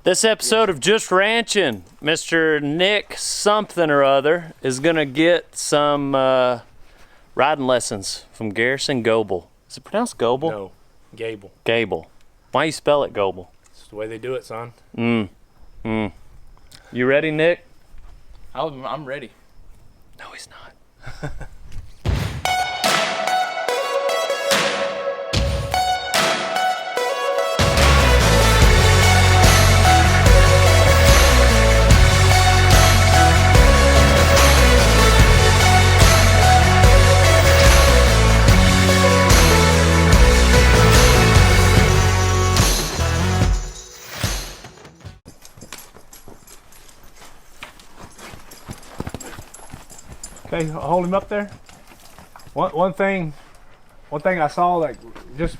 This episode of Just Ranchin', Mr. Nick something or other is gonna get some riding lessons from Garrison Goebel. Is it pronounced Goebel? No, Gable. Gable. Why you spell it Goebel? It's the way they do it, son. You ready, Nick? I'm ready. No, he's not. Okay, hold him up there. One thing I saw, like, just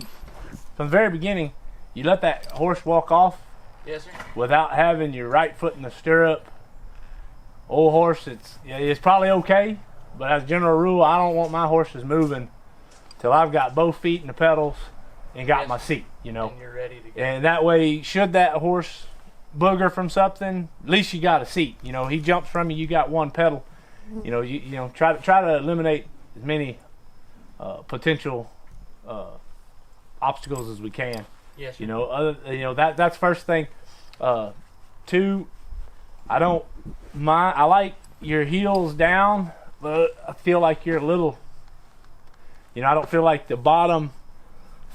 from the very beginning, you let that horse walk off. Yes, sir. Without having your right foot in the stirrup. Old horse, it's probably okay, but as a general rule, I don't want my horses moving till I've got both feet in the pedals and got my seat, you know. And you're ready to go. And that way, should that horse booger from something, at least you got a seat. You know, he jumps from you, you got one pedal. You know, you know, try to eliminate as many potential obstacles as we can. Yes, sir. You know, that's first thing. Two, I don't mind. I like your heels down, but I feel like you're a little. You know, I don't feel like the bottom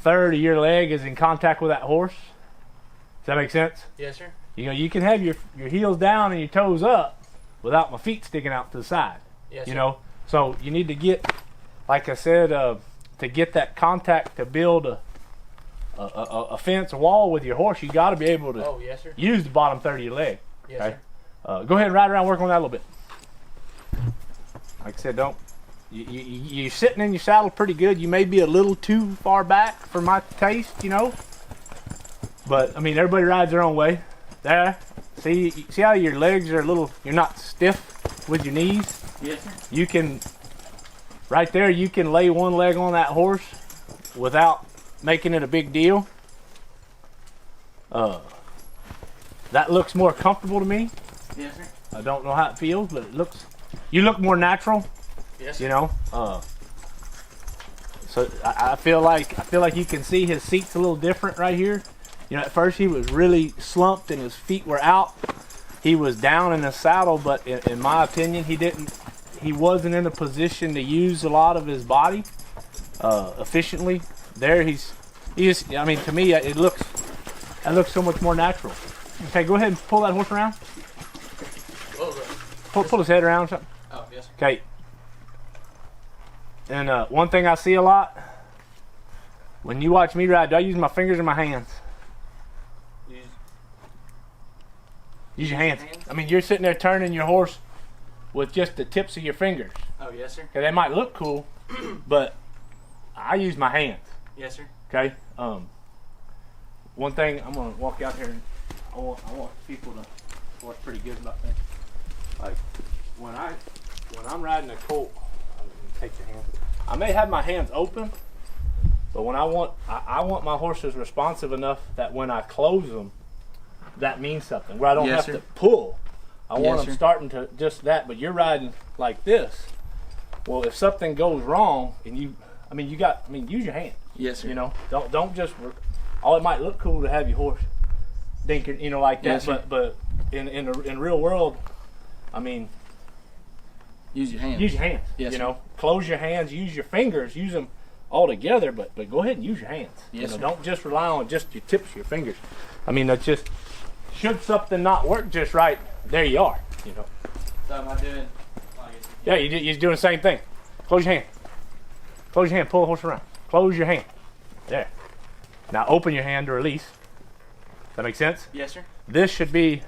third of your leg is in contact with that horse. Does that make sense? Yes, sir. You know, you can have your heels down and your toes up without my feet sticking out to the side. Yes, you sir. know, so you need to get, like I said, to get that contact to build a fence, a wall with your horse, you got to be able to yes, sir. use the bottom third of your leg. Yes, Okay? sir. Go ahead and ride around, work on that a little bit. Like I said, you're sitting in your saddle pretty good. You may be a little too far back for my taste, you know. But I mean, everybody rides their own way. There, see how your legs are a little. You're not stiff with your knees. Yes, sir. You can, right there, you can lay one leg on that horse without making it a big deal. That looks more comfortable to me. Yes, sir. I don't know how it feels, but you look more natural. Yes, sir. You know. So I feel like you can see his seat's a little different right here. You know, at first he was really slumped and his feet were out. He was down in the saddle, but in my opinion, he wasn't in a position to use a lot of his body efficiently. There, I mean, to me, it looks so much more natural. Okay, go ahead and pull that horse around. Pull his head around or something. Oh, yes, sir. Okay. And one thing I see a lot, when you watch me ride, do I use my fingers or my hands? Use your hands. I mean, you're sitting there turning your horse with just the tips of your fingers. Oh, yes, sir. Okay, they might look cool, but I use my hands. Yes, sir. Okay. One thing, I'm gonna walk out here and I want people to watch pretty good about that. Like when I'm riding a colt, take your hands. I may have my hands open, but when I want my horses responsive enough that when I close them, that means something. Where I don't have to pull. I want them starting to just that. But you're riding like this. Well, if something goes wrong and use your hand. Yes, sir. You know, don't just. It might look cool to have your horse dinking, you know, like that. Yes, but in real world, I mean, use your hands. use your hands. Yes, you sir. know, close your hands. Use your fingers. Use them all together. But go ahead and use your hands. Yes, you know, sir. don't just rely on just your tips of your fingers. I mean, that's just. Should something not work just right, there you are. You know. So am I doing? Yeah, you're doing the same thing. Close your hand. Close your hand. Pull the horse around. Close your hand. There. Now open your hand to release. Does that make sense? Yes, sir. This should be,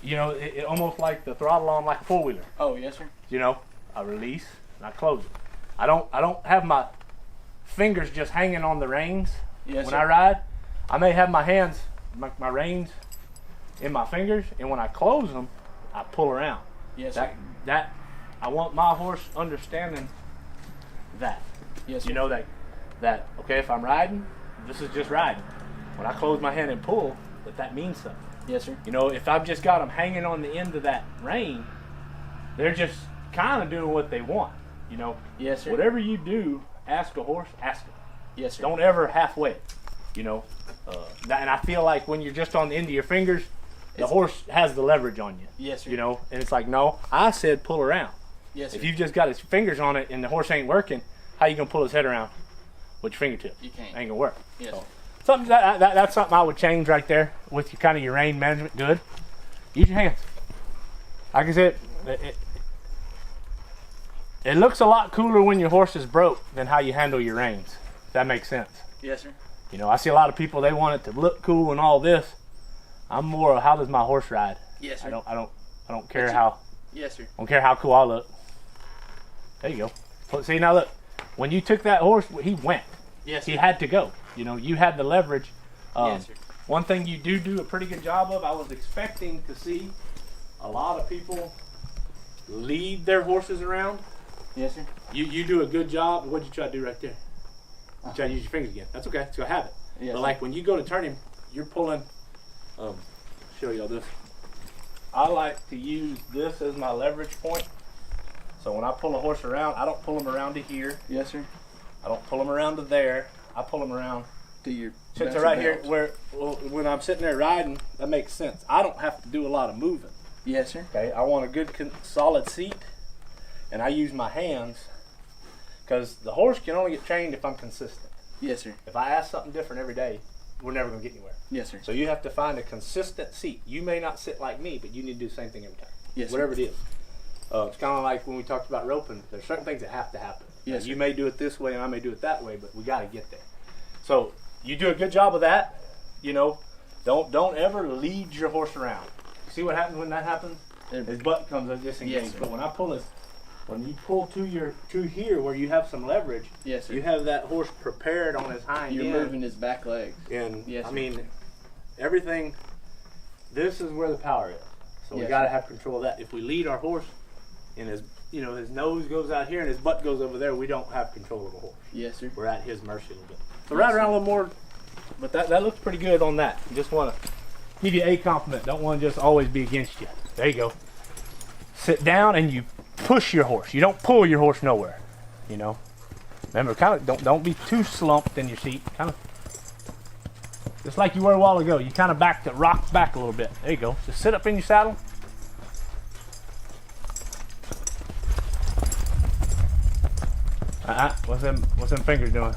you know, it almost like the throttle on like a four-wheeler. Oh, yes, sir. You know, I release and I close it. I don't have my fingers just hanging on the reins Yes, when sir. I ride. I may have my hands, my reins in my fingers, and when I close them, I pull around. Yes, sir. That I want my horse understanding that. Yes, sir. You know that okay, if I'm riding, this is just riding. When I close my hand and pull, that means something. Yes, sir. You know, if I've just got them hanging on the end of that rein, they're just kind of doing what they want. You know, Yes, sir. whatever you do, ask a horse, ask it. Yes, sir. Don't ever halfway it. You know, and I feel like when you're just on the end of your fingers, the horse has the leverage on you. Yes, sir. You know, and it's like, no, I said pull around. Yes, sir. If you've just got his fingers on it and the horse ain't working, how you gonna pull his head around with your fingertips? You can't. Ain't gonna work. Yes, So, sir. something that's something I would change right there with your kind of your rein management. Good. Use your hands. Like I said, it looks a lot cooler when your horse is broke than how you handle your reins. If that makes sense. Yes, sir. You know, I see a lot of people, they want it to look cool and all this. I'm more of how does my horse ride? Yes, sir. I don't care how Yes, sir. I don't care how cool I look. There you go. See, now look, when you took that horse, he went. Yes, He sir. had to go. You know, you had the leverage. Yes, sir. One thing you do a pretty good job of, I was expecting to see a lot of people lead their horses around. Yes, sir. You do a good job. What'd you try to do right there? You try to use your fingers again. That's okay. So have it. Yes, But sir. like when you go to turn him, you're pulling. Show y'all this. I like to use this as my leverage point. So when I pull a horse around, I don't pull him around to here. Yes, sir. I don't pull him around to there. I pull him around To your to master right here belt. where when I'm sitting there riding, that makes sense. I don't have to do a lot of moving. Yes, sir. Okay, I want a good solid seat, and I use my hands because the horse can only get trained if I'm consistent. Yes, sir. If I ask something different every day, we're never gonna get anywhere. Yes, sir. So you have to find a consistent seat. You may not sit like me, but you need to do the same thing every time. Yes, sir. Whatever it is. It's kind of like when we talked about roping. There's certain things that have to happen. Yes, You sir. may do it this way and I may do it that way, but we got to get there. So you do a good job of that. You know, don't ever lead your horse around. See what happens when that happens? His butt comes disengaged. Yes, sir. But when you pull to here where you have some leverage, Yes, sir. you have that horse prepared on his hind You're end. moving his back legs. And Yes, I sir. mean, everything. This is where the power is. So we Yes, got to sir. have control of that. If we lead our horse, and his nose goes out here and his butt goes over there, we don't have control of the horse. Yes, sir. We're at his mercy a little bit. So Yes, ride sir. around a little more. But that looks pretty good on that. You just want to give you a compliment. Don't want to just always be against you. There you go. Sit down and you push your horse. You don't pull your horse nowhere. You know. Remember, kind of don't be too slumped in your seat. Kind of. Just like you were a while ago, you kind of rock back a little bit. There you go. Just sit up in your saddle. What's them fingers doing?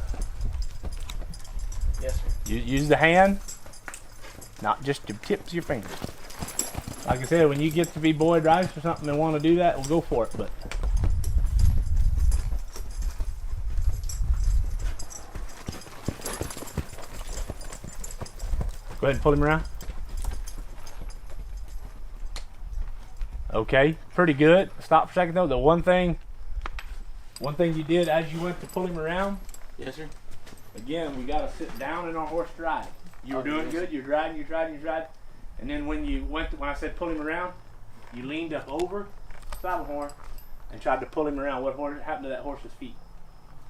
Yes, sir. Use the hand, not just the tips of your fingers. Like I said, when you get to be boy drives or something and want to do that, we'll go for it. But go ahead and pull him around. Okay, pretty good. Stop for a second though. The one thing you did as you went to pull him around, Yes, sir. again, we got to sit down in our horse to ride. You were Okay, doing yes, good. You're riding. And then when I said pull him around, you leaned up over saddle horn and tried to pull him around. What happened to that horse's feet?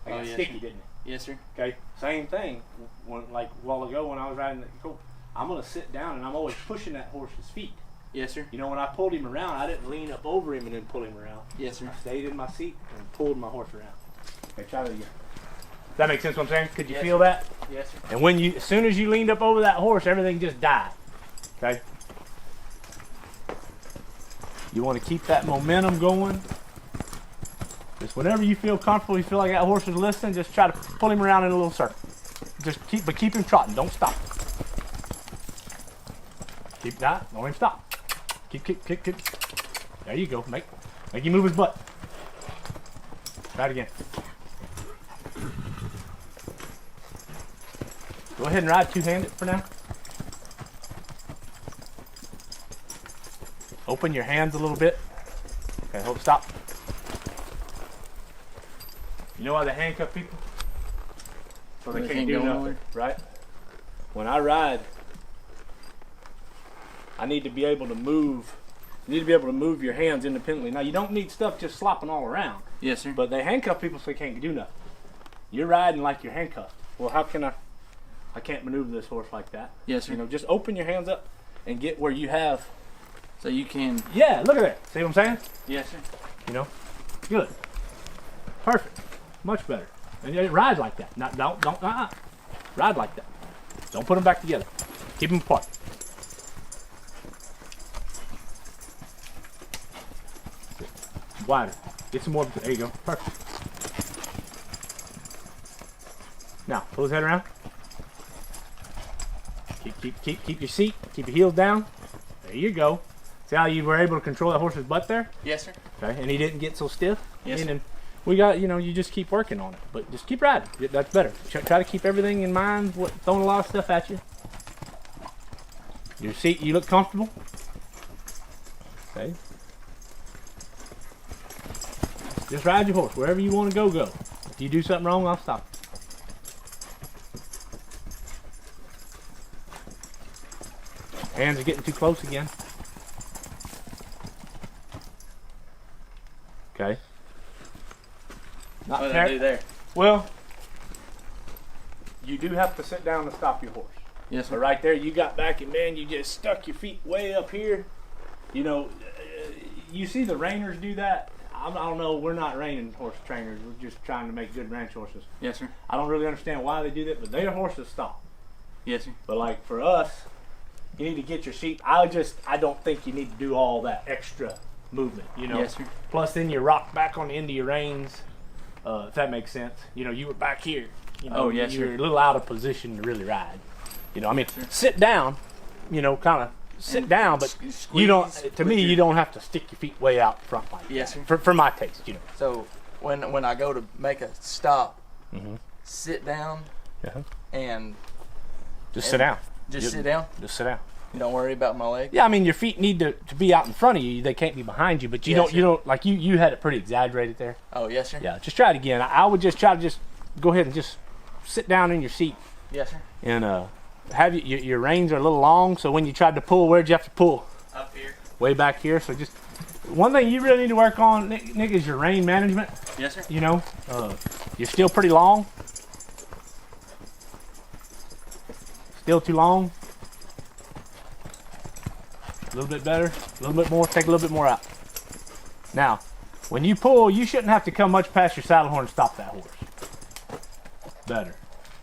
They got Oh, yes, sticky, sir. didn't it? Yes, sir. Okay, same thing. Like a while ago when I was riding the colt, I'm gonna sit down and I'm always pushing that horse's feet. Yes, sir. You know, when I pulled him around, I didn't lean up over him and then pull him around. Yes, sir. I stayed in my seat and pulled my horse around. Okay, try that again. Does that make sense what I'm saying? Could you Yes, feel sir. that? Yes, sir. And as soon as you leaned up over that horse, everything just died. Okay? You want to keep that momentum going. Just whenever you feel comfortable, you feel like that horse is listening, just try to pull him around in a little circle. Keep him trotting. Don't stop. Keep that. Don't even stop. Keep. There you go. Make him move his butt. Try it again. Go ahead and ride two-handed for now. Open your hands a little bit. Okay, hold, stop. You know why they handcuff people? So they can't do go nothing, nowhere. right? When I ride, I need to be able to move. You need to be able to move your hands independently. Now, you don't need stuff just slopping all around, Yes, sir. but they handcuff people so they can't do nothing. You're riding like you're handcuffed. Well, how can I can't maneuver this horse like that. Yes, sir. You know, just open your hands up and get where you have. So you can. Yeah, look at that. See what I'm saying? Yes, sir. You know, good, perfect, much better. And you ride like that. Not don't ride like that. Don't put them back together. Keep them apart. Wider. Get some more. There you go. Perfect. Now pull his head around. Keep your seat. Keep your heels down. There you go. See how you were able to control that horse's butt there? Yes, sir. Okay, and he didn't get so stiff. Yes, sir. And we got, you know, you just keep working on it, but just keep riding. That's better. Try to keep everything in mind. Throwing a lot of stuff at you. Your seat, you look comfortable. Okay. Just ride your horse wherever you want to go. Go. If you do something wrong, I'll stop. Hands are getting too close again. Okay. Not What did I do there? Well, you do have to sit down to stop your horse. Yes, So sir. right there, you got back and man, you just stuck your feet way up here. You know, you see the reiners do that. I don't know. We're not reining horse trainers. We're just trying to make good ranch horses. Yes, sir. I don't really understand why they do that, but their horses stop. Yes, sir. But like for us, you need to get your seat. I don't think you need to do all that extra movement. You know. Yes, sir. Plus, then you rock back on the end of your reins. If that makes sense. You know, you were back here. You know, Oh, yes, you're sir. a little out of position to really ride. You know, I mean, sit down. You know, kind of sit down, but you don't. To me, you don't have to stick your feet way out front like Yes, that. sir. For my taste, you know. So when I go to make a stop, Mhm. sit down Yeah. and Just sit down. just sit down. Just sit down. You don't worry about my leg. Yeah, I mean, your feet need to be out in front of you. They can't be behind you. But you Yes, don't like you had it pretty exaggerated there. Oh, yes, sir. Yeah, just try it again. I would just try to just go ahead and just sit down in your seat Yes, sir. and have your reins are a little long. So when you tried to pull, where'd you have to pull? Up here. Way back here. So just one thing you really need to work on, Nick, is your rein management. Yes, sir. You know, you're still pretty long. Still too long. A little bit better. A little bit more. Take a little bit more out. Now, when you pull, you shouldn't have to come much past your saddle horn and stop that horse. Better.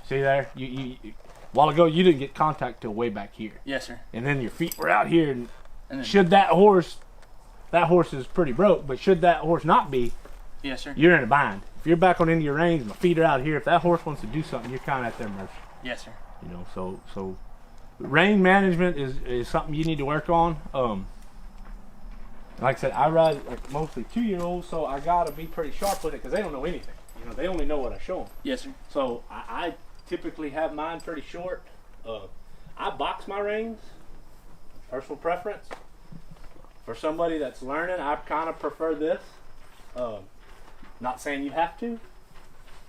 See there? You a while ago you didn't get contact till way back here, Yes, sir. and then your feet were out here. And And then, should that horse is pretty broke, but should that horse not be, yes, sir. you're in a bind. If you're back on into your reins, my feet are out here. If that horse wants to do something, you're kind of at their mercy. Yes, sir. You know, so rein management is something you need to work on. Like I said, I ride like mostly 2-year-olds, so I gotta be pretty sharp with it because they don't know anything. You know, they only know what I show them. Yes, sir. So I typically have mine pretty short. I box my reins. Personal preference. For somebody that's learning, I kind of prefer this. Not saying you have to,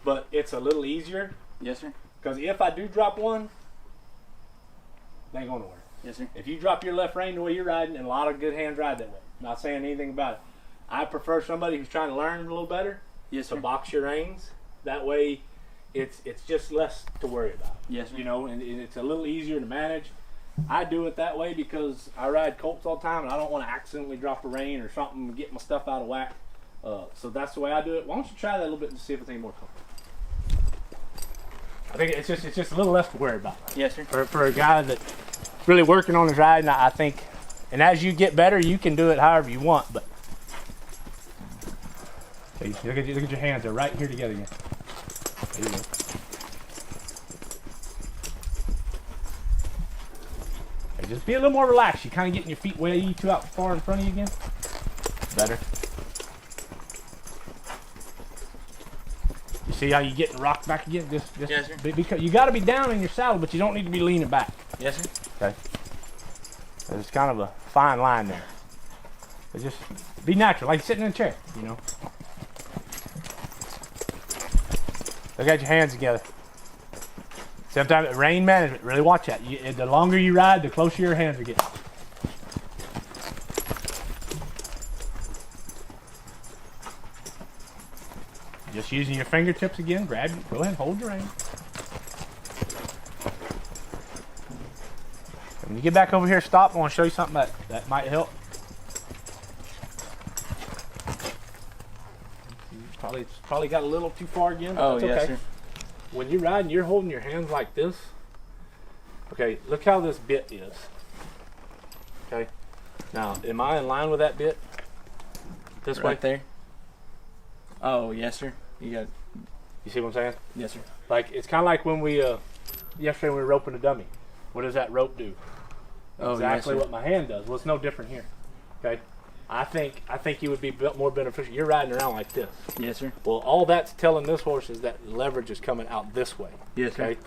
but it's a little easier. Yes, sir. Because if I do drop one, they ain't going nowhere. Yes, sir. If you drop your left rein the way you're riding, and a lot of good hands ride that way. Not saying anything about it. I prefer somebody who's trying to learn a little better Yes, to sir. box your reins. That way, it's just less to worry about. Yes, sir. You know, and it's a little easier to manage. I do it that way because I ride colts all the time, and I don't want to accidentally drop a rein or something and get my stuff out of whack. So that's the way I do it. Why don't you try that a little bit and see if it's any more comfortable? I think it's just a little less to worry about. Yes, sir. For a guy that's really working on his riding, I think, and as you get better, you can do it however you want. But see, look at your hands; they're right here together again. There you go. Okay, just be a little more relaxed. You're kind of getting your feet way too out far in front of you again. Better. You see how you getting rocked back again? Just Yes, sir. because you got to be down in your saddle, but you don't need to be leaning back. Yes, sir. Okay. There's kind of a fine line there. But just be natural, like sitting in a chair, you know. Look at your hands together. Sometimes rein management, really watch that. The longer you ride, the closer your hands are getting. Just using your fingertips again, grab it, go ahead, hold your rein. When you get back over here, stop. I want to show you something that might help. Probably got a little too far again, but that's okay. Sir. When you're riding, you're holding your hands like this. Okay, look how this bit is. Okay, now am I in line with that bit? This Right way? there. Oh, yes, sir. You see what I'm saying? yes, sir. Like it's kind of like when we yesterday when we were roping a dummy. What does that rope do? Oh, Exactly yes, what my hand does. Well, it's no different here. Okay, I think you would be more beneficial. You're riding around like this. Yes, sir. Well, all that's telling this horse is that leverage is coming out this way. Yes, sir. Okay,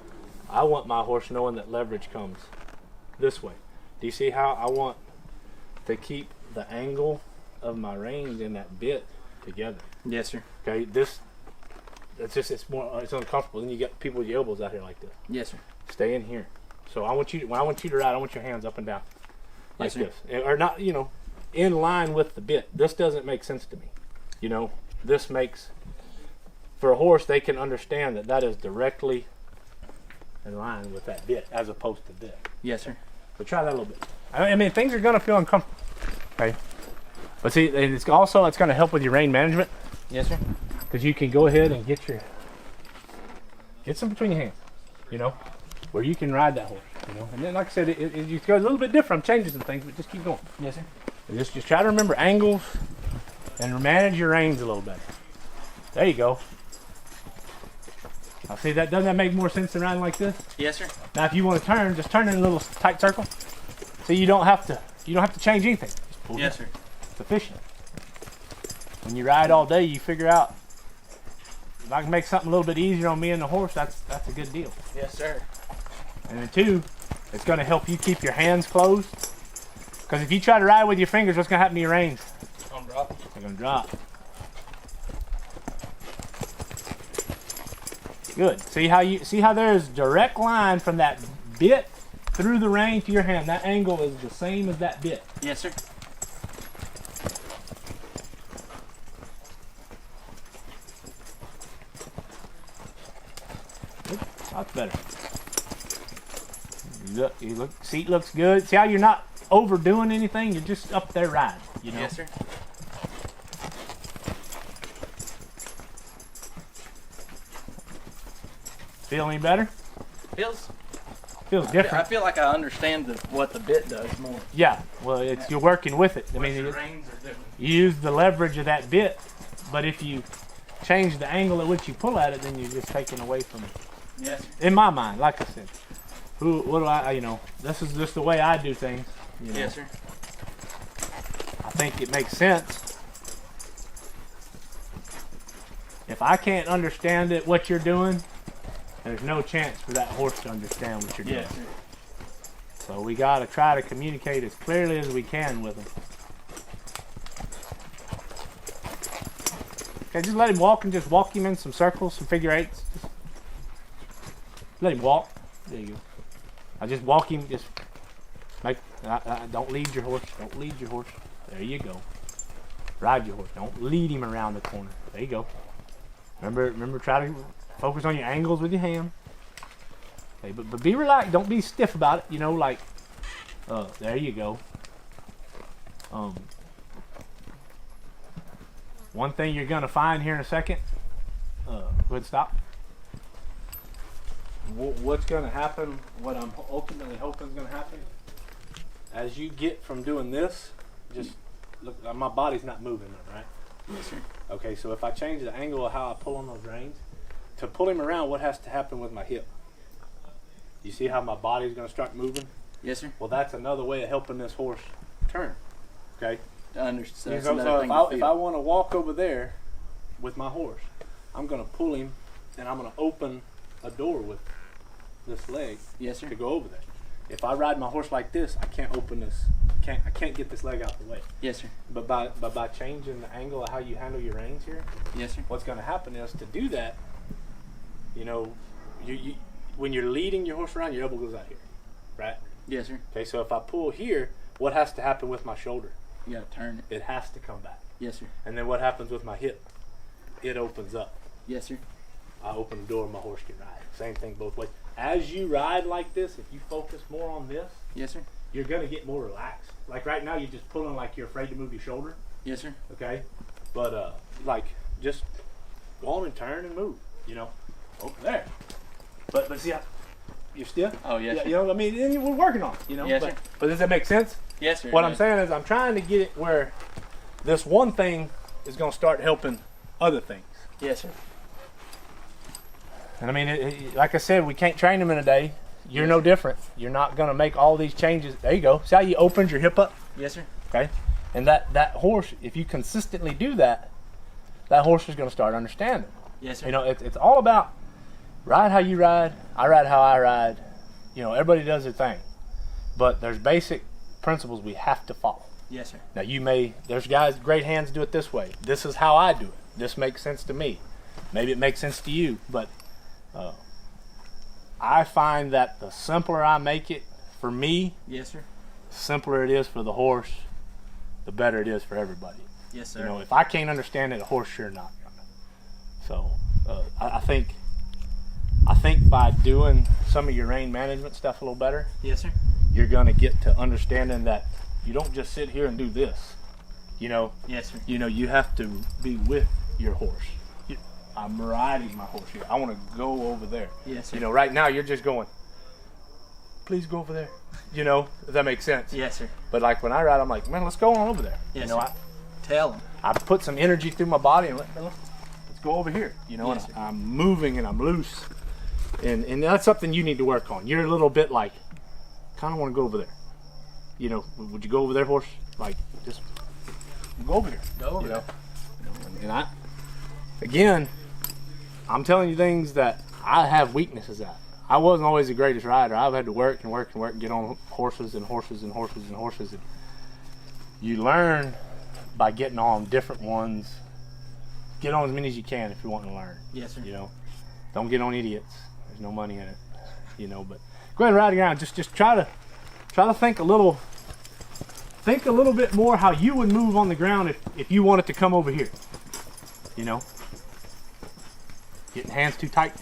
I want my horse knowing that leverage comes this way. Do you see how I want to keep the angle of my reins and that bit together? Yes, sir. Okay, it's uncomfortable. Then you get people with your elbows out here like this. Yes, sir. Stay in here. So when I want you to ride, I want your hands up and down like Yes, this, or not, in line with the bit. This doesn't make sense to me. This makes for a horse, they can understand that is directly in line with that bit as opposed to this. Yes, sir. But try that a little bit. I mean, things are gonna feel uncomfortable. Okay, but see, it's gonna help with your rein management. Yes, sir. Because you can go ahead and get some between your hands, where you can ride that horse, And then, like I said, it goes a little bit different. I'm changing some things, but just keep going. Yes, sir. Just try to remember angles and manage your reins a little better. There you go. Now, see, doesn't that make more sense than riding like this? Yes, sir. Now, if you want to turn, just turn in a little tight circle. So you don't have to change anything. Just pull Yes, sir. It's efficient. When you ride all day, you figure out if I can make something a little bit easier on me and the horse. That's a good deal. Yes, sir. And then two, it's going to help you keep your hands closed. Because if you try to ride with your fingers, what's going to happen to your reins? They're going to drop. Good. See how there's direct line from that bit through the rein to your hand. That angle is the same as that bit. Yes, sir. That's better. You look. Seat looks good. See how you're not overdoing anything? You're just up there riding. Yes, sir. Feel any better? Feels different. I feel like I understand what the bit does more. Yeah. Well, you're working with it. I mean, the reins are different. you use the leverage of that bit, but if you change the angle at which you pull at it, then you're just taking away from it. Yes, sir. In my mind, like I said, what do I? This is just the way I do things. Yes, sir. I think it makes sense. If I can't understand what you're doing, there's no chance for that horse to understand what you're doing. Yes, sir. So we got to try to communicate as clearly as we can with him. Okay, just let him walk and just walk him in some circles, some figure eights. Just let him walk. There you go. I just walk him. Just don't lead your horse. Don't lead your horse. There you go. Ride your horse. Don't lead him around the corner. There you go. Remember, try to focus on your angles with your hand. Okay, but be relaxed. Don't be stiff about it. There you go. One thing you're gonna find here in a second. Go ahead, stop. What's gonna happen? What I'm ultimately hoping is gonna happen, as you get from doing this, just look. My body's not moving, right? Yes, sir. Okay, so if I change the angle of how I pull on those reins, to pull him around, what has to happen with my hip? You see how my body's going to start moving? Yes, sir. Well, that's another way of helping this horse turn. Okay? I understand. So if I want to walk over there with my horse, I'm going to pull him and I'm going to open a door with this leg. Yes, sir. To go over there. If I ride my horse like this, I can't open this. I can't get this leg out the way. Yes, sir. But by changing the angle of how you handle your reins here, yes, sir. What's going to happen is to do that. When you're leading your horse around, your elbow goes out here, right? Yes, sir. Okay, so if I pull here, what has to happen with my shoulder? You gotta turn it. It has to come back. Yes, sir. And then what happens with my hip? It opens up. Yes, sir. I open the door and my horse can ride. Same thing both ways. As you ride like this, if you focus more on this, yes, sir, you're gonna get more relaxed. Like right now, you're just pulling like you're afraid to move your shoulder. Yes, sir. Okay, but like just go on and turn and move. You know, over there. But see, you're still. Oh, yes, Yeah, sir. you know, I mean, and we're working on it. You know. Yes, but, sir. but does that make sense? Yes, sir. What I'm saying is, I'm trying to get it where this one thing is gonna start helping other things. Yes, sir. And I mean, like I said, we can't train them in a day. You're no different. You're not going to make all these changes. There you go. See how you opened your hip up? Yes, sir. Okay. And that horse, if you consistently do that, that horse is going to start understanding. Yes, sir. You know, it's all about ride how you ride. I ride how I ride. You know, everybody does their thing. But there's basic principles we have to follow. Yes, sir. Now, there's guys, great hands do it this way. This is how I do it. This makes sense to me. Maybe it makes sense to you, but I find that the simpler I make it for me, Yes, sir. the simpler it is for the horse, the better it is for everybody. Yes, sir. You know, if I can't understand it, the horse sure not gonna. So I think by doing some of your rein management stuff a little better, Yes, sir. you're gonna get to understanding that you don't just sit here and do this. You know, Yes, sir. you have to be with your horse. I'm riding my horse here. I want to go over there. Yes, sir. You know, right now you're just going, please go over there. You know, if that makes sense. Yes, sir. But like when I ride, I'm like, man, let's go on over there. Yes, you know, sir. Tell them. I put some energy through my body and let's go over here. You know, Yes, and sir. I'm moving and I'm loose. And that's something you need to work on. You're a little bit like, kind of want to go over there. You know, would you go over there, horse? Like, just go over here. Go over you know? there. And again, I'm telling you things that I have weaknesses at. I wasn't always the greatest rider. I've had to work and work and work and get on horses and horses and horses and horses. And you learn by getting on different ones. Get on as many as you can if you want to learn. Yes, sir. You know, don't get on idiots. There's no money in it. You know, but go ahead and ride around. Just try to think a little bit more how you would move on the ground if you wanted to come over here. You know. Getting hands too tight.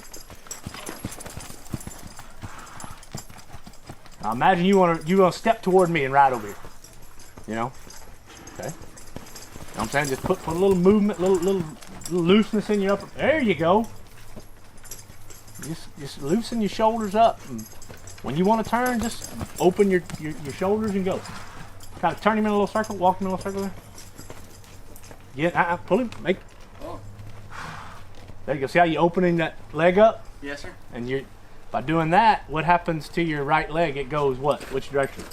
Now imagine you want to step toward me and ride over here. You know? Okay. You know what I'm saying? Just put a little movement, little looseness in your upper. There you go. Just loosen your shoulders up. And when you want to turn, just open your shoulders and go. Kind of turn him in a little circle, walk him in a little circle there. Yeah, pull him, make. Oh. There you go. See how you opening that leg up? Yes, sir. And by doing that, what happens to your right leg? It goes what? Which direction?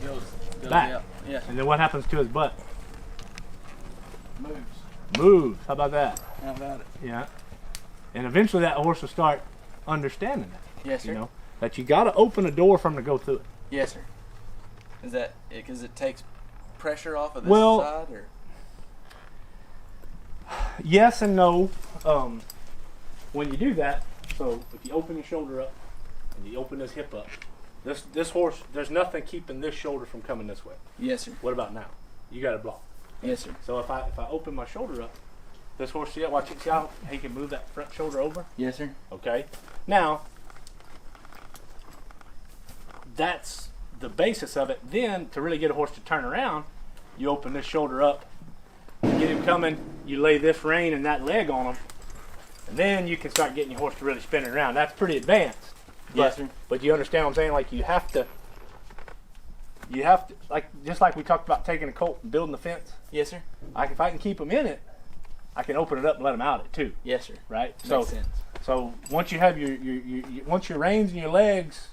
Goes Back. out. Yes. And then what happens to his butt? Moves. Moves. How about that? How about it? Yeah. And eventually that horse will start understanding that. Yes, sir. You know, that you got to open a door for him to go through it. Yes, sir. Is that because it takes pressure off of this Well, side, or? Yes and no. When you do that, so if you open your shoulder up and you open this hip up, this horse, there's nothing keeping this shoulder from coming this way. Yes, sir. What about now? You got to block. Yes, sir. So if I open my shoulder up, this horse, see how he can move that front shoulder over? Yes, sir. Okay. Now, that's the basis of it. Then, to really get a horse to turn around, you open this shoulder up, you get him coming, you lay this rein and that leg on him, and then you can start getting your horse to really spin it around. That's pretty advanced. Yes, sir. But you understand what I'm saying? Like, you have to, like, just like we talked about taking a colt and building the fence. Yes, sir. Like, if I can keep them in it, I can open it up and let them out it too. Yes, sir. Right? Makes sense. So once you have once your reins and your legs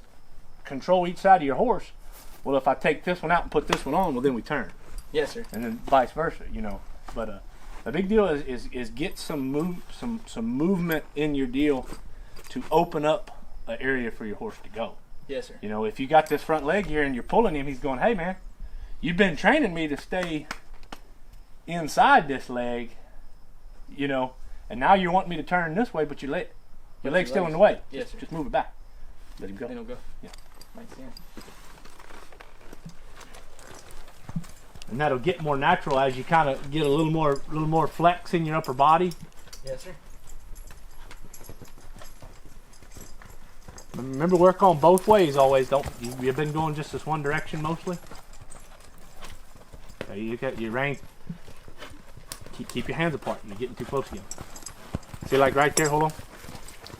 control each side of your horse, well, if I take this one out and put this one on, well, then we turn, Yes, sir. and then vice versa, you know. But the big deal is get some movement in your deal to open up an area for your horse to go. Yes, sir. You know, if you got this front leg here and you're pulling him, he's going, hey man, you've been training me to stay inside this leg, you know, and now you want me to turn this way, but your leg's still in the way. Yes, sir. Just move it back. Let him go. Then it'll go. Yeah. Makes sense. And that'll get more natural as you kind of get a little more flex in your upper body. Yes, sir. Remember, work on both ways always. Don't you've been going just this one direction mostly? Okay, you got your reins. Keep your hands apart. You're getting too close again. See, like right there. Hold on.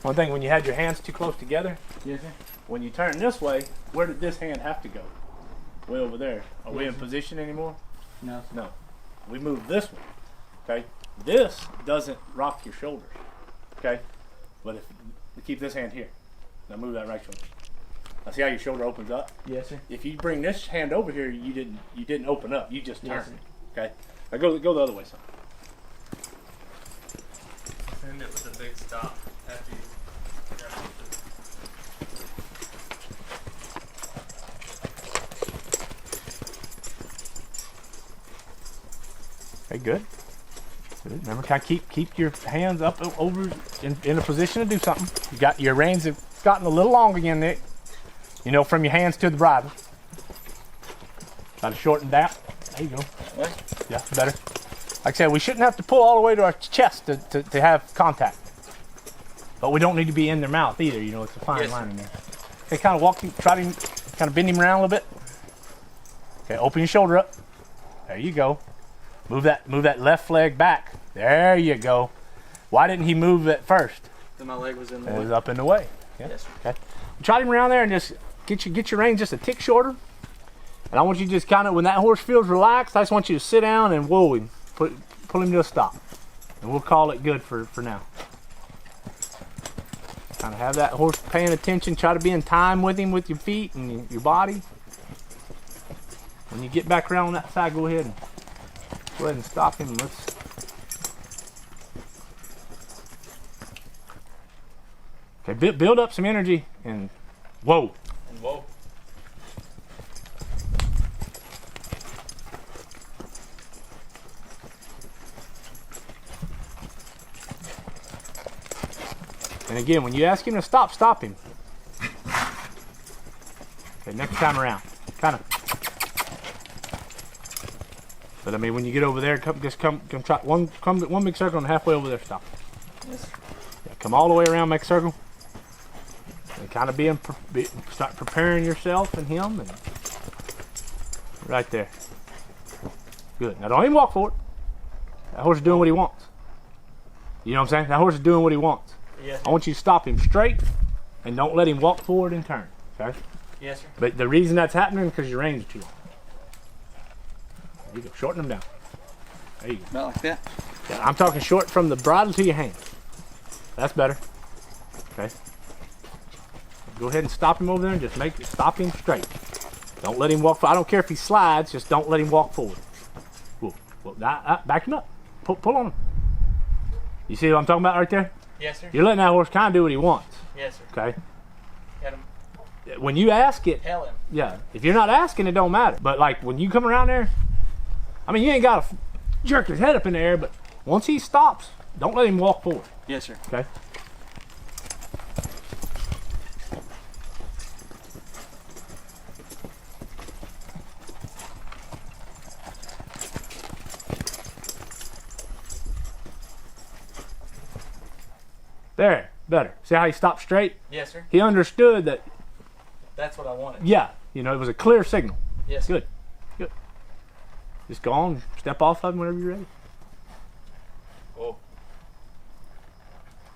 One thing, when you had your hands too close together, Yes, sir. when you turn this way, where did this hand have to go? Way over there. Are we in position anymore? No. No. We move this way. Okay. This doesn't rock your shoulders. Okay. But if we keep this hand here, now move that right shoulder. Now see how your shoulder opens up? Yes, sir. If you bring this hand over here, you didn't open up. You just Yes, turned. Okay. Now go the other way, son. Send it with a big stop after you. Okay, good. Good. Remember, kind of keep your hands up over in a position to do something. You got your reins have gotten a little long again, Nick. You know, from your hands to the bridle. Got to shorten that. There you go. What? Yeah, better. Like I said, we shouldn't have to pull all the way to our chest to have contact. But we don't need to be in their mouth either. You know, it's a fine Yes, line in there. Okay, kind of walk him, try to kind of bend him around a little bit. Okay, open your shoulder up. There you go. Move that left leg back. There you go. Why didn't he move it first? Then my leg was in the It way. was up in the way. Yeah. Yes, sir. Okay. Trot him around there and just get your reins just a tick shorter. And I want you to just kind of, when that horse feels relaxed, I just want you to sit down and whoa him, pull him to a stop, and we'll call it good for now. Kind of have that horse paying attention. Try to be in time with him with your feet and your body. When you get back around on that side, go ahead and stop him. Okay, build up some energy and whoa. And whoa. And again, when you ask him to stop, stop him. Okay, next time around, kind of. But I mean, when you get over there, come try one big circle and halfway over there, stop. Yes. Yeah, come all the way around, make a circle. And kind of start preparing yourself and him, and right there. Good. Now don't even walk forward. That horse is doing what he wants. You know what I'm saying? That horse is doing what he wants. Yes. I want you to stop him straight and don't let him walk forward and turn. Okay? Yes, sir. But the reason that's happening is because your reins are too long. There you go. Shorten them down. There you go. About like that. Yeah, I'm talking short from the bridle to your hand. That's better. Okay? Go ahead and stop him over there and just stop him straight. Don't let him walk forward. I don't care if he slides, just don't let him walk forward. Whoa. Back him up. Pull on him. You see what I'm talking about right there? Yes, sir. You're letting that horse kind of do what he wants. Yes, sir. Okay? Got him. When you ask it, Tell him. yeah, if you're not asking, it don't matter. But like when you come around there, I mean, you ain't got to jerk his head up in the air, but once he stops, don't let him walk forward. Yes, sir. Okay? There, better. See how he stopped straight? Yes, sir. He understood that, That's what I wanted. yeah, you know, it was a clear signal. Yes, sir. Good, good. Just go on, step off of him whenever you're ready.